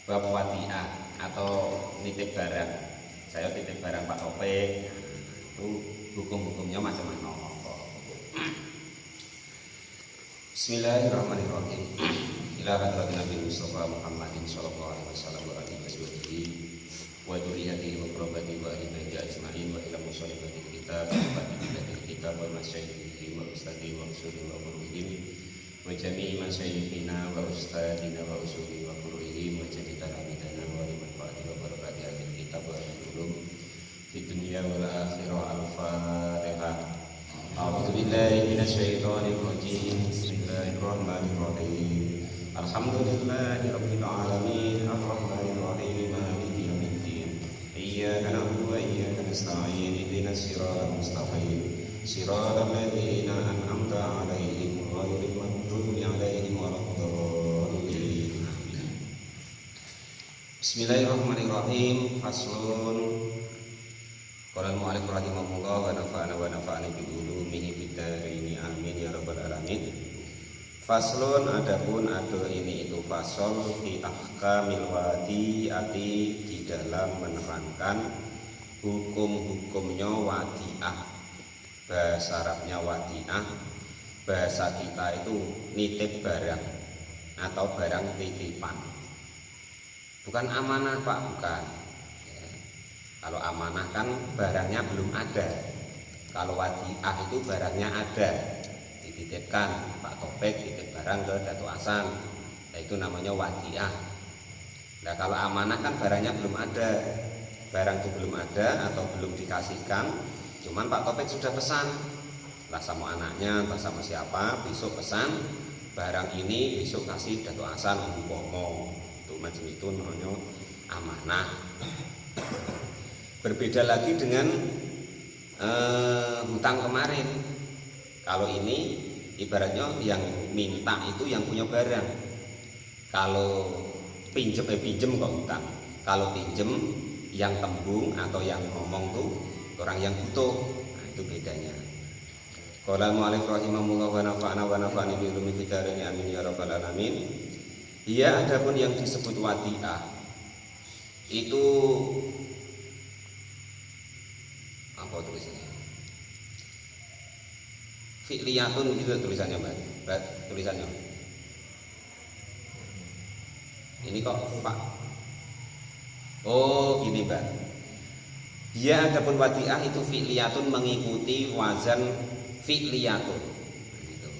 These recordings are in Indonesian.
bab wadiah atau nitip barang. Saya titip barang Pak Topik, itu hukum-hukumnya macam-macam. Bismillahirrahmanirrahim. Ila hadratin Nabi Mustafa Muhammadin sallallahu alaihi wasallam wa alihi wasahbihi wa dzurriyyatihi wa qurrabatihi wa ahli baiti ajmain wa ila musallifatil kitab wa fatihatil kitab wa masyayikhihi wa ustadhi wa usuli wa qurrihim wa jami'i masyayikhina wa ustadina wa usuli wa qurrihim wa jadita hamidana wa limanfaati wa barakati kitab wa ulum fid dunya wal akhirah. Al-Fatihah. A'udzu billahi minasy syaithanir rajim. Bismillahirrahmanirrahim. Alhamdulillahi rabbil alamin. Arrahmanir rahim. Maliki yaumiddin. Iyyaka na'budu wa iyyaka nasta'in. Ihdinas siratal mustaqim. Siratal ladzina an'amta 'alaihim ghairil maghdubi 'alaihim waladdallin. Bismillahirrahmanirrahim. Faslun. Qala al-mu'allif rahimahullah wa nafa'ana bi ulumihi fid dharain amin ya rabbal alamin. Faslun, adapun ini itu fasol fi ahkamil wadi'ati, di dalam menerangkan hukum-hukumnya wadi'ah. Bahasa Arabnya wadi'ah, bahasa kita itu nitip barang atau barang titipan. Bukan amanah Pak, bukan. Kalau amanah kan barangnya belum ada. Kalau wadiah itu barangnya ada, dititipkan. Pak Topik titip barang ke Datuk Hasan, nah, itu namanya wadiah. Nah kalau amanah kan barangnya belum ada, barang itu belum ada atau belum dikasihkan, cuman Pak Topik sudah pesan lah sama anaknya atau sama siapa, besok pesan barang ini besok kasih Datuk Hasan umpama. Itu macam itu namanya amanah. Berbeda lagi dengan hutang kemarin. Kalau ini ibaratnya yang minta itu yang punya barang. Kalau pinjem kok hutang. Kalau pinjem yang tembung atau yang ngomong tuh orang yang butuh. Nah, itu bedanya. Qala al-mu'allif rahimahullah wa nafa'ani bi ulumi fid dharain amin ya rabbal alamin. Iya, adapun yang disebut wadiah itu apa tulisannya? Fi'liyatun gitu tulisannya Mbak. Tulisannya. Ini kok Pak. Oh, gini Mbak. Ya, adapun wadiah itu fi'liyatun, mengikuti wazan fi'liyatun. Gitu.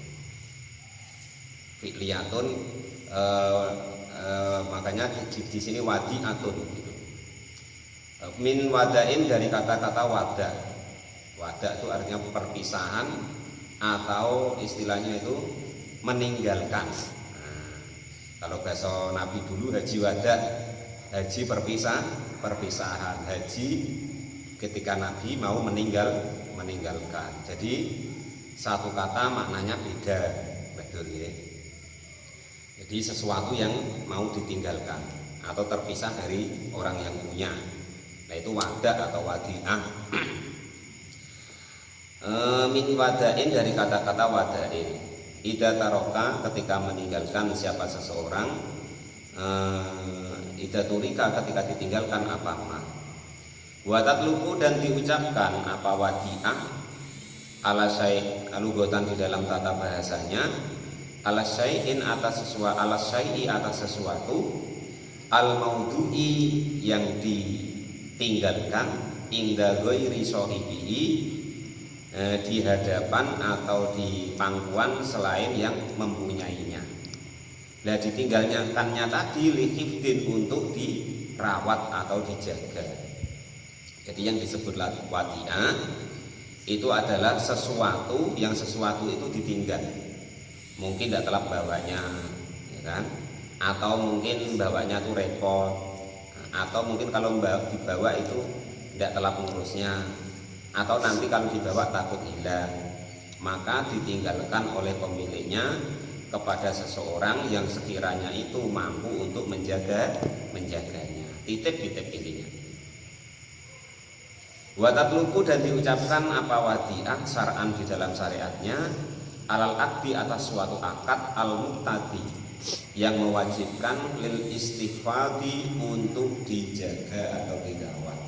Fi'liyatun makanya di sini wadiatun gitu. Min wadain, dari kata-kata wada. Wada itu artinya perpisahan atau istilahnya itu meninggalkan. Nah, kalau bahasa Nabi dulu haji wada, haji perpisahan, haji ketika Nabi mau meninggalkan. Jadi satu kata maknanya beda, betul ya. Jadi sesuatu yang mau ditinggalkan atau terpisah dari orang yang punya. Nah itu wada atau wadi'ah. Min wadain, dari kata-kata wadain. Ida taroka, ketika meninggalkan siapa seseorang. Ida turika, ketika ditinggalkan apa-apa. Watat luku, dan diucapkan apa wadi'ah. Ala syai', lugotan di dalam tata bahasanya. Ala syai'in, atas sesuatu. Ala syai'i, atas sesuatu. Al maudu'i, yang ditinggalkan. Inda ghairi sahibihi, di hadapan atau di pangkuan selain yang mempunyainya. Nah ditinggalkannya tadi lihifdin, untuk dirawat atau dijaga. Jadi yang disebut wadi'ah itu adalah sesuatu itu ditinggal. Mungkin tidak telah bawanya, ya kan? Atau mungkin bawanya itu repot, atau mungkin kalau dibawa itu tidak telah pengurusnya, atau nanti kalau dibawa takut hilang, maka ditinggalkan oleh pemiliknya kepada seseorang yang sekiranya itu mampu untuk menjaganya. Titip intinya. Watat luku, dan diucapkan apa wadi'ah syar'an, di dalam syariatnya, alal akdi, atas suatu akad, al muqtadi, yang mewajibkan lil istifadi untuk dijaga atau dirawat.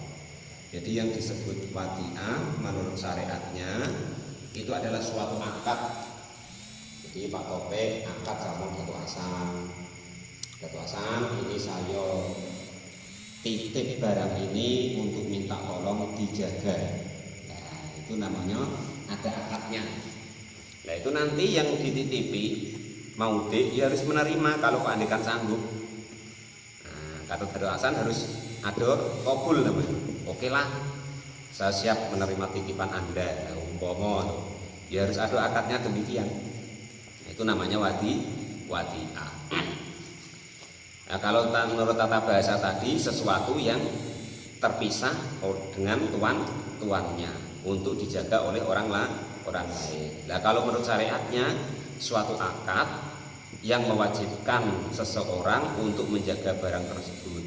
Jadi yang disebut wadi'ah menurut syariatnya itu adalah suatu akad. Jadi Pak Topik akad sama Datu Hasan ini saya titip barang ini untuk minta tolong dijaga. Nah, itu namanya ada akadnya. Nah, itu nanti yang dititipi mau dia harus menerima kalau keandikan sanggup. Nah, kata Datu Hasan harus ada kabul namanya. Oke lah, saya siap menerima titipan Anda. Nah, umpama ya harus ada akadnya demikian. Nah, itu namanya wadi'ah. Nah, kalau menurut tata bahasa tadi sesuatu yang terpisah dengan tuannya untuk dijaga oleh orang lain. Nah, kalau menurut syariatnya suatu akad yang mewajibkan seseorang untuk menjaga barang tersebut.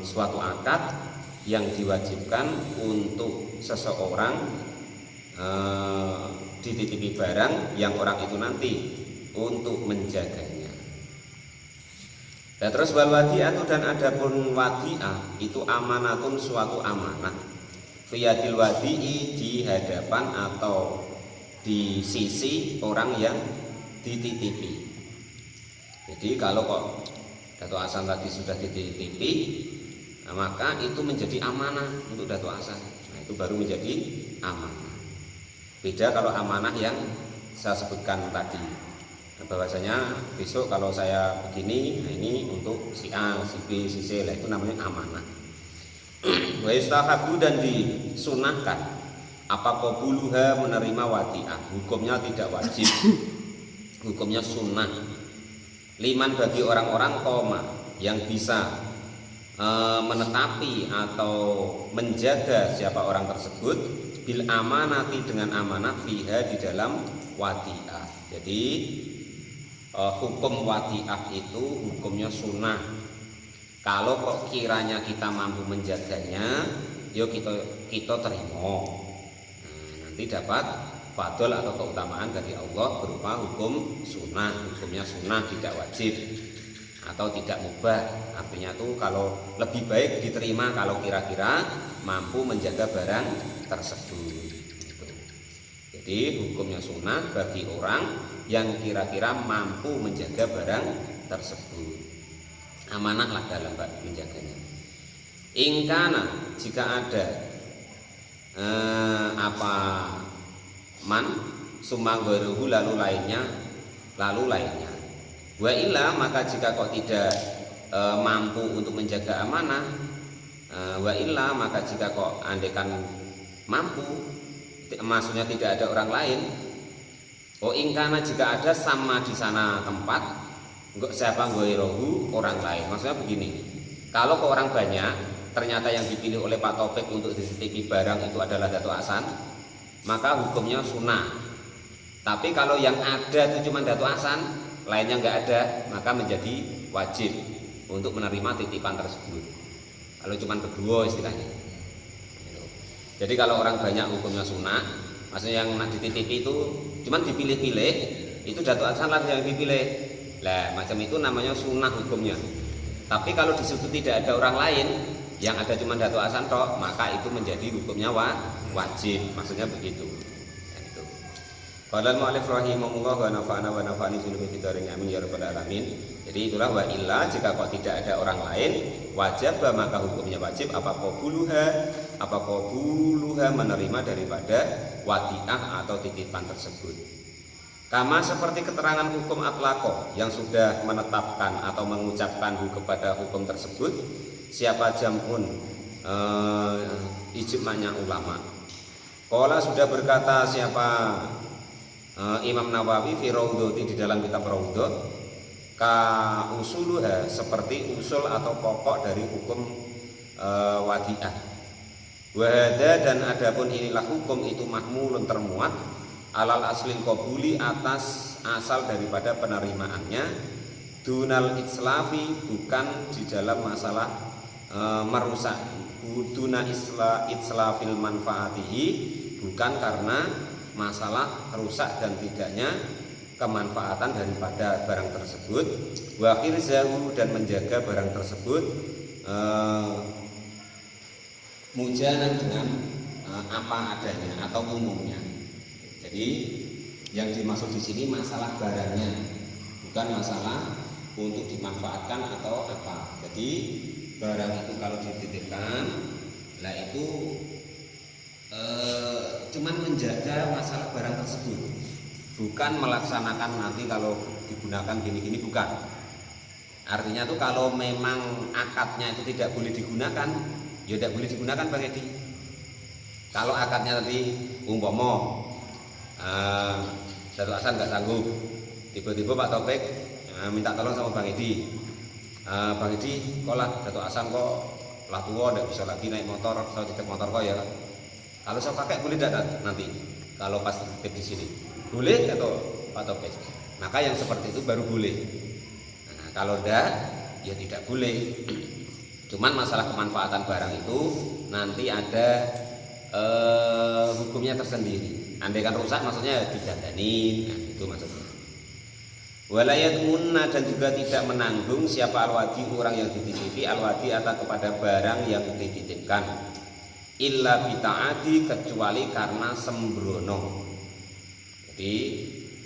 Suatu akad yang diwajibkan untuk seseorang dititipi barang yang orang itu nanti untuk menjaganya. Dan terus wal wadi'atu dan adapun wadi'ah itu amanatun suatu amanah. Fiyadil wadi'i di hadapan atau di sisi orang yang dititipi. Jadi kalau kok Datu Hasan tadi sudah dititipi, nah, maka itu menjadi amanah untuk Datu Hasan. Nah, itu baru menjadi amanah. Beda kalau amanah yang saya sebutkan tadi. Bahwasanya besok kalau saya begini, nah ini untuk si A, si B, si C, lah itu namanya amanah. Wa yustahabu dan disunahkan apa qabuluha menerima wadi'ah. Hukumnya tidak wajib. Hukumnya sunnah. Liman bagi orang-orang koma yang bisa menetapi atau menjaga siapa orang tersebut bil amanati dengan amanah fiha di dalam wadi'ah. Jadi hukum wadi'ah itu hukumnya sunnah. Kalau kok kiranya kita mampu menjaganya, yuk kita terima. Nah, nanti dapat fadl atau keutamaan dari Allah berupa hukum sunnah. Hukumnya sunnah, tidak wajib atau tidak mubah. Artinya tuh kalau lebih baik diterima kalau kira-kira mampu menjaga barang tersebut. Jadi hukumnya sunnah bagi orang yang kira-kira mampu menjaga barang tersebut. Amanahlah dalam menjaganya. Ingkana jika ada sumanggoruhu lalu lainnya. Wa illa maka jika kok tidak mampu untuk menjaga amanah, wa illa maka jika kok andekan mampu, maksudnya tidak ada orang lain. Oh ingkana jika ada sama di sana tempat, enggak siapa goirohu orang lain. Maksudnya begini, kalau ke orang banyak, ternyata yang dipilih oleh Pak Topik untuk dititipi barang itu adalah Datu Hasan, maka hukumnya sunnah. Tapi kalau yang ada itu cuma Datu Hasan, lainnya enggak ada, maka menjadi wajib untuk menerima titipan tersebut. Kalau cuma berdua istilahnya. Jadi kalau orang banyak hukumnya sunnah. Maksudnya yang dititipi itu cuman dipilih-pilih, itu Datu Hasan lah yang dipilih. Lah macam itu namanya sunnah hukumnya. Tapi kalau di situ tidak ada orang lain, yang ada cuma Datu Hasan tok, maka itu menjadi hukumnya wajib. Maksudnya begitu. Itu. Qala al-mu'allif rahimahullah wa nafa'ana wa nafa'ani bi dzikrihi amin ya rabbal alamin. Jadi itulah wa illa jika kok tidak ada orang lain, wajib maka hukumnya wajib apa qabuluha menerima daripada wadi'ah atau titipan tersebut. Kama seperti keterangan hukum atlaqo yang sudah menetapkan atau mengucapkan kepada hukum tersebut siapa jamun ijma'nya ulama. Qala sudah berkata siapa Imam Nawawi fi Raudhati di dalam kitab Raudhah ka usuluha seperti usul atau pokok dari hukum wadi'ah. Wahada dan adapun inilah hukum itu mahmulun termuat alal aslil qabuli atas asal daripada penerimaannya dunal itslafi bukan di dalam masalah merusak duna itslafil manfaatihi bukan karena masalah rusak dan tidaknya kemanfaatan daripada barang tersebut, wa khirzahu dan menjaga barang tersebut mujanan dengan apa adanya atau umumnya. Jadi yang dimaksud di sini masalah barangnya, bukan masalah untuk dimanfaatkan atau apa. Jadi barang itu kalau dititipkan, lah itu cuman menjaga masalah barang tersebut, bukan melaksanakan nanti kalau digunakan gini-gini, bukan. Artinya tuh kalau memang akadnya itu tidak boleh digunakan, ya tidak boleh digunakan Bang Edi. Kalau akadnya tadi umpama Datuk Hasan nggak sanggup, tiba-tiba Pak Taufik minta tolong sama Bang Edi. Bang Edi, kok lah Datuk Hasan kok lah tua, tidak bisa lagi naik motor, saya titip motor kok ya. Kalau saya pakai boleh tidak nanti? Kalau pas titip di sini, boleh atau Pak Taufik? Maka yang seperti itu baru boleh. Nah, kalau tidak, ya tidak boleh. Cuman masalah kemanfaatan barang itu nanti ada hukumnya tersendiri. Andaikan rusak maksudnya didandanin, nah, itu maksudnya. Walayat munna dan juga tidak menanggung siapa alwadi orang yang dititipi alwadi atau kepada barang yang dititipkan illa bita'adi kecuali karena sembrono. Jadi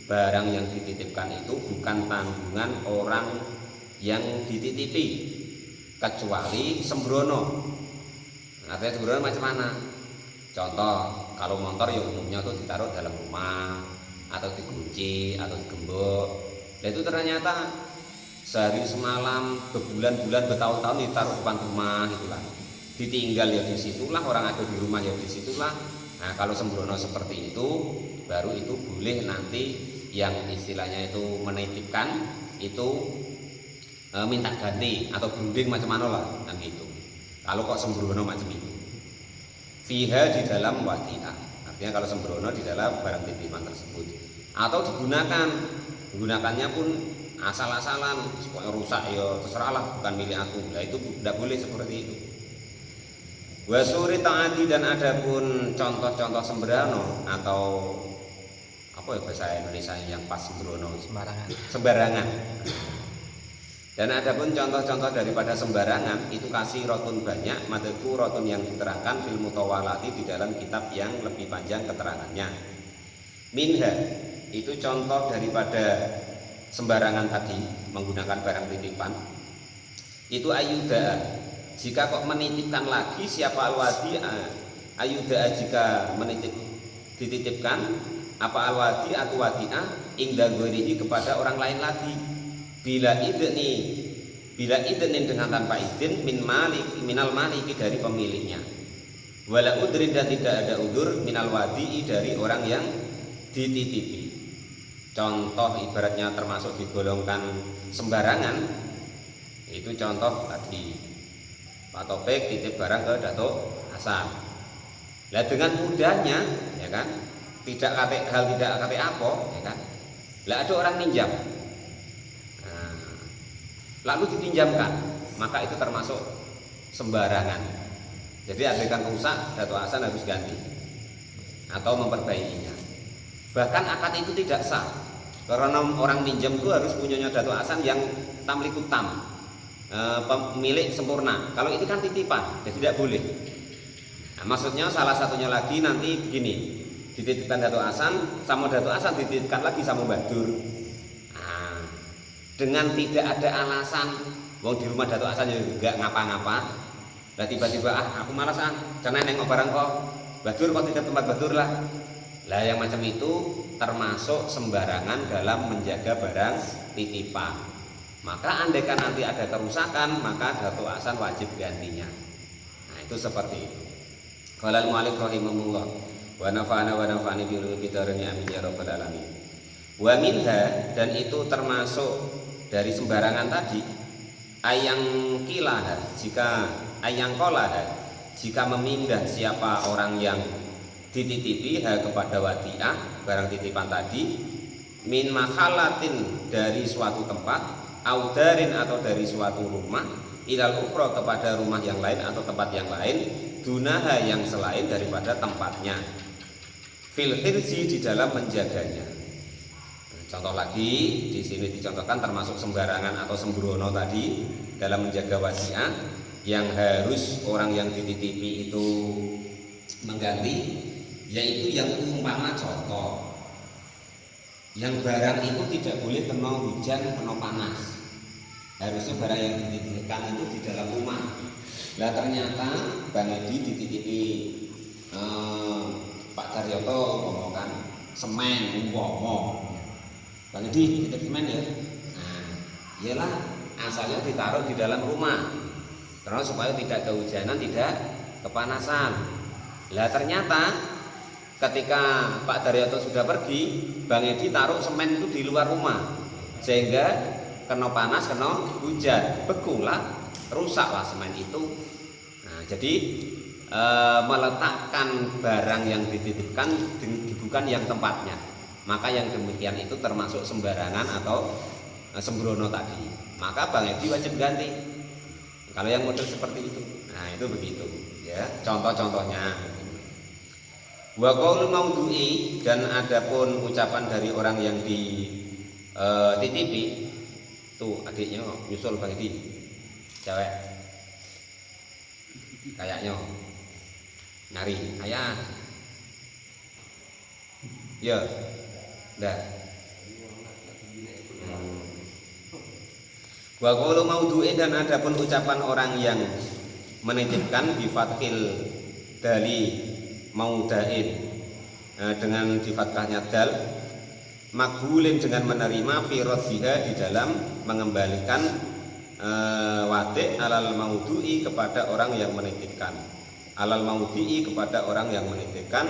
barang yang dititipkan itu bukan tanggungan orang yang dititipi kecuali sembrono. Artinya sembrono macam mana? Contoh, kalau motor ya umumnya tuh ditaruh dalam rumah atau dikunci atau digembok. Nah itu ternyata sehari semalam, berbulan-bulan, bertahun-tahun ditaruh depan rumah itulah. Ditinggal ya di situlah, orang ada di rumah ya di situlah. Nah kalau sembrono seperti itu, baru itu boleh nanti yang istilahnya itu menitipkan itu minta ganti atau berunding macam mana lah kan gitu. Kalau kok sembrono macam itu. Fiha di dalam wadi'ah, artinya kalau sembrono di dalam barang titipan tersebut, atau digunakannya pun asal-asalan, pokoknya rusak ya terserahlah, bukan milik aku. Nah itu tidak boleh seperti itu. Wasuri ta'adi dan ada pun contoh-contoh sembrono atau apa ya bahasa Indonesia yang pas sembrono, sembarangan. Dan ada pun contoh-contoh daripada sembarangan itu kasih rotun banyak, maksudku rotun yang diterangkan fil mutawalati di dalam kitab yang lebih panjang keterangannya. Minha itu contoh daripada sembarangan tadi menggunakan barang titipan. Itu ayuda jika kok menitipkan lagi siapa alwadi ayuda jika dititipkan apa alwadi atau wadi'ah ingda ghairihi kepada orang lain lagi. Bila idnin dengan tanpa izin minal maliki dari pemiliknya. Wala udrin dan tidak ada udur minal wadi'i dari orang yang dititipi. Contoh ibaratnya termasuk digolongkan sembarangan. Itu contoh tadi Pak Taufik titip barang ke Datuk Hasan. Nah dengan mudahnya ya kan, tidak kate apa ya kan. Lah ada orang minjam. Lalu dipinjamkan, maka itu termasuk sembarangan. Jadi andaikan rusak, Datuk Hasan harus ganti atau memperbaikinya. Bahkan akad itu tidak sah, karena orang minjam itu harus punyanya Datuk Hasan yang tamliku tam, pemilik sempurna. Kalau ini kan titipan, jadi tidak boleh. Nah, maksudnya salah satunya lagi nanti begini, dititipkan Datuk Hasan, sama Datuk Hasan dititipkan lagi sama Mbah Dur. Dengan tidak ada alasan, wong di rumah Datuk Hasan juga ngapa-ngapa. Lah tiba-tiba aku malas jangan nengok barang kok. Badur kok tidak tempat Badur lah. Lah yang macam itu termasuk sembarangan dalam menjaga barang titipan. Maka andaikan nanti ada kerusakan, maka Datuk Hasan wajib gantinya. Nah itu seperti itu. Qala al-mu'allif rahimahullah wa nafa'ana wa nafa'ani bi ulumi bidarani amin ya rabbal alamin. Wa minha dan itu termasuk dari sembarangan tadi ayang kilah jika memindah siapa orang yang dititipi kepada wadi'ah barang titipan tadi min makhalatin dari suatu tempat audarin atau dari suatu rumah ilal ukhra kepada rumah yang lain atau tempat yang lain dunaha yang selain daripada tempatnya fil hirzi di dalam menjaganya. Contoh lagi di sini dicontohkan termasuk sembarangan atau sembrono tadi dalam menjaga wadiah yang harus orang yang dititipi itu mengganti, yaitu yang umpama contoh yang barang itu tidak boleh kena hujan, kena panas. Harusnya barang yang dititipkan itu di dalam rumah. Lah ternyata Bang Edi dititipi Pak Daryoto ngomongkan semen umpama. Bang Edi titip semen ya. Nah, iyalah asalnya ditaruh di dalam rumah. Karena supaya tidak kehujanan, tidak kepanasan. Lah ternyata ketika Pak Daryoto sudah pergi, Bang Edi taruh semen itu di luar rumah, sehingga kena panas, kena hujan, bekulah, rusaklah semen itu. Nah, jadi meletakkan barang yang dititipkan bukan yang tempatnya, maka yang demikian itu termasuk sembarangan atau sembrono tadi. Maka Bang Edi wajib ganti kalau yang model seperti itu. Nah, itu begitu ya, contoh-contohnya. Wa qaul maudhu'i, dan adapun ucapan dari orang yang dititipi. Tuh adiknya nyusul Bang Edi, cewek kayaknya nyari ayah ya dah. Wa qaulu maudhu'i, dan adapun ucapan orang yang menitipkan bi fathil dali maudain, dengan di fathahnya dal, makbulin, dengan menerima fi raddiha, di dalam mengembalikan wadi' alal maudhu'i, kepada orang yang menitipkan, alal maudhi'i, kepada orang yang menitipkan,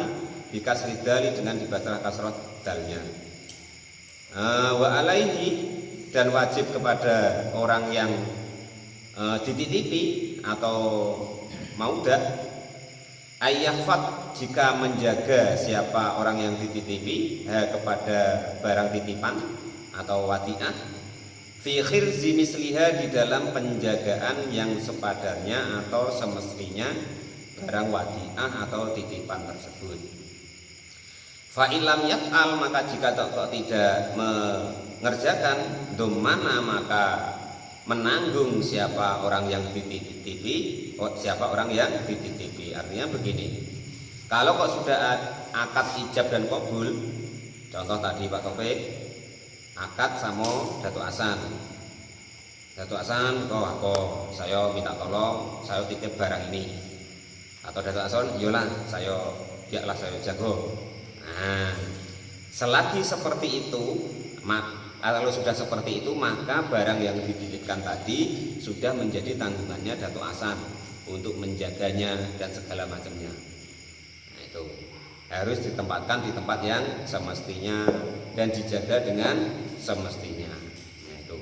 bi kasri dali, dengan dibaca kasrah dalnya. Wa alaihi, dan wajib kepada orang yang dititipi atau mauda, ayyahfad, jika menjaga siapa orang yang dititipi kepada barang titipan atau wadi'ah, fi khirzi misliha, di dalam penjagaan yang sepadannya atau semestinya barang wadi'ah atau titipan tersebut. Fa ilam yaf'al, maka jika tidak mengerjakan, domana, maka menanggung siapa orang yang dititipi, siapa orang yang dititipi. Artinya begini, kalau kok sudah akad ijab dan qabul, contoh tadi Pak Taufik akad sama Datuk Hasan. Datuk Hasan, kok saya minta tolong, saya titip barang ini. Atau Datuk Hasan, yolah saya biarlah saya jago. Nah, selagi seperti itu, kalau sudah seperti itu, maka barang yang dititipkan tadi sudah menjadi tanggungannya Datuk Hasan untuk menjaganya dan segala macamnya. Nah, itu harus ditempatkan di tempat yang semestinya dan dijaga dengan semestinya. Nah, itu.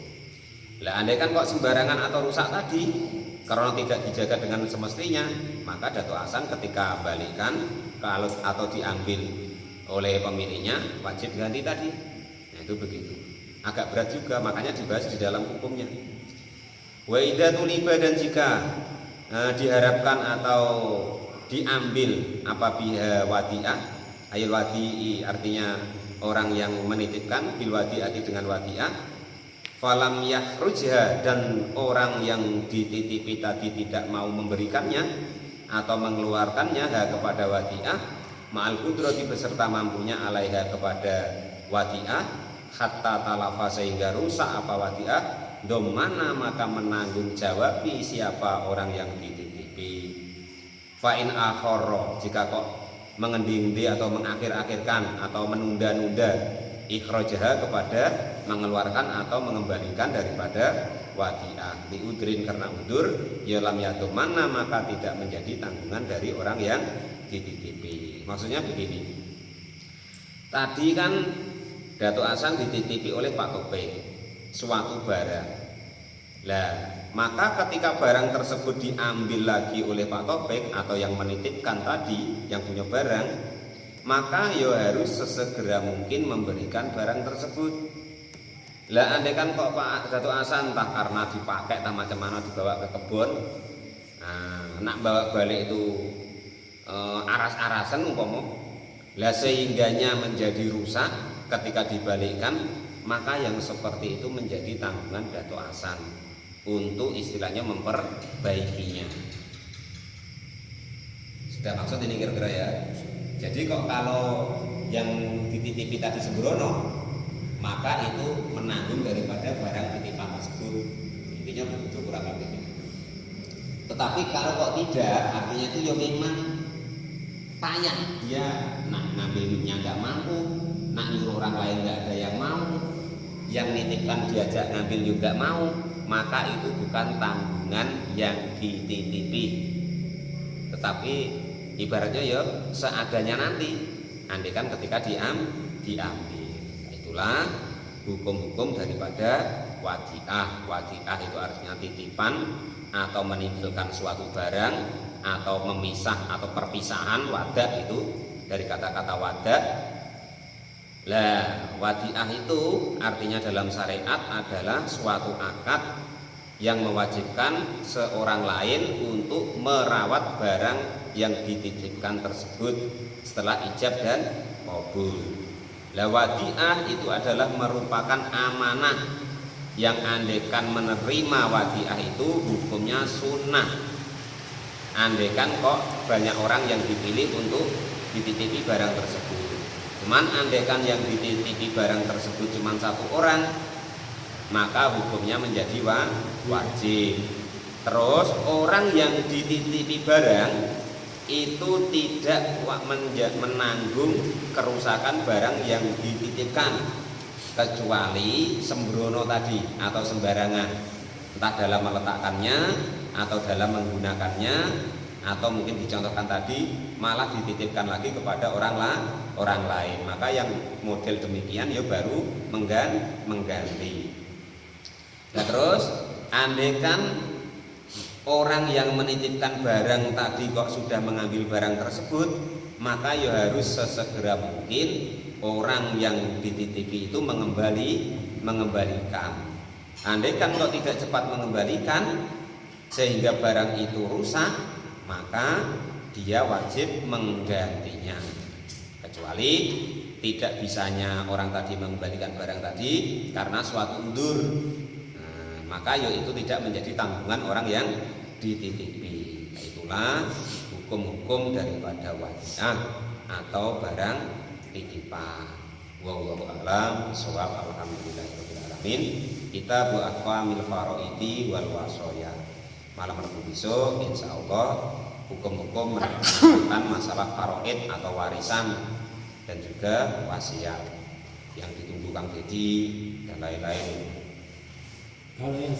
Lah andai kan kok sembarangan atau rusak tadi, karena tidak dijaga dengan semestinya, maka Datuk Hasan ketika balikkan kalau atau diambil oleh pemiliknya wajib ganti tadi. Nah, itu begitu. Agak berat juga, makanya dibahas di dalam hukumnya. Wa idza tuliba, dan jika diharapkan atau diambil apabila wadi'ah, ayat wadi'i artinya orang yang menitipkan, bil wadi'ati dengan wadi'ah, falam yahrujha, dan orang yang dititipi tadi tidak mau memberikannya atau mengeluarkannya kepada wadi'ah, ma'al qudrati, beserta mampunya, alaiha, kepada wadi'ah, hatta talafa, sehingga rusak apa wadi'ah, domana, maka menanggung jawab siapa orang yang dititipi. Fa'in akhara, jika kok mengendi-endi atau mengakhir-akhirkan atau menunda-nunda, ikhrajaha, kepada mengeluarkan atau mengembalikan daripada wadi'ah, diudrin, karena udur, ya lam yadomana, maka tidak menjadi tanggungan dari orang yang dititipi. Maksudnya begini, tadi kan Datuk Hasan dititipi oleh Pak Taufik suatu barang. Lah, maka ketika barang tersebut diambil lagi oleh Pak Taufik atau yang menitipkan tadi, yang punya barang, maka ya harus sesegera mungkin memberikan barang tersebut. Lah andai kan kok Pak Datuk Hasan entah karena dipakai entah macam mana dibawa ke kebun, nah, nak bawa balik itu aras-arasan umpama, lah sehingganya menjadi rusak ketika dibalikkan, maka yang seperti itu menjadi tanggungan Dato' Hasan untuk istilahnya memperbaikinya. Sudah maksud ini kira-kira ya. Jadi kok kalau yang dititipi tadi sembrono, maka itu menanggung daripada barang titipan tersebut. Intinya begitu kurang lebih. Tetapi kalau kok tidak, artinya itu ya memang payah, dia nak ngambilnya nggak mampu, nak nyuruh orang lain nggak ada yang mau, yang nitipkan diajak ngambil juga mau, maka itu bukan tanggungan yang dititipi, tetapi ibaratnya ya seadanya nanti, andaikan ketika diambil. Itulah hukum-hukum daripada wadiah. Wadiah itu artinya titipan atau meninggalkan suatu barang atau memisah atau perpisahan. Wadah itu dari kata-kata wadah. Lah, wadiah itu artinya dalam syariat adalah suatu akad yang mewajibkan seorang lain untuk merawat barang yang dititipkan tersebut setelah ijab dan qabul. Lah, wadiah itu adalah merupakan amanah yang andaikan menerima wadiah itu hukumnya sunnah. Andaikan kok banyak orang yang dipilih untuk dititipi barang tersebut, cuman andaikan yang dititipi barang tersebut cuma satu orang, maka hukumnya menjadi wajib. Terus orang yang dititipi barang itu tidak menanggung kerusakan barang yang dititipkan, kecuali sembrono tadi atau sembarangan, entah dalam meletakkannya atau dalam menggunakannya, atau mungkin dicontohkan tadi malah dititipkan lagi kepada orang lain. Maka yang model demikian ya baru mengganti. Nah, terus andaikan orang yang menitipkan barang tadi kok sudah mengambil barang tersebut, maka ya harus sesegera mungkin orang yang dititipi itu mengembalikan. Andaikan kok tidak cepat mengembalikan sehingga barang itu rusak, maka dia wajib menggantinya. Kecuali tidak bisanya orang tadi mengembalikan barang tadi karena suatu udzur, maka ya itu tidak menjadi tanggungan orang yang dititipi. Itulah hukum-hukum daripada wadiah atau barang titipan. Wallahu a'lam bishawab. Alhamdulillahirabbil alamin. Kita bu'aqamil faraidi wal wasaya. Malam Rabu besok insyaallah hukum-hukum menentukan masalah faraid atau warisan dan juga wasiat yang ditunggu Kang Dedi dan lain-lain. Kalau yang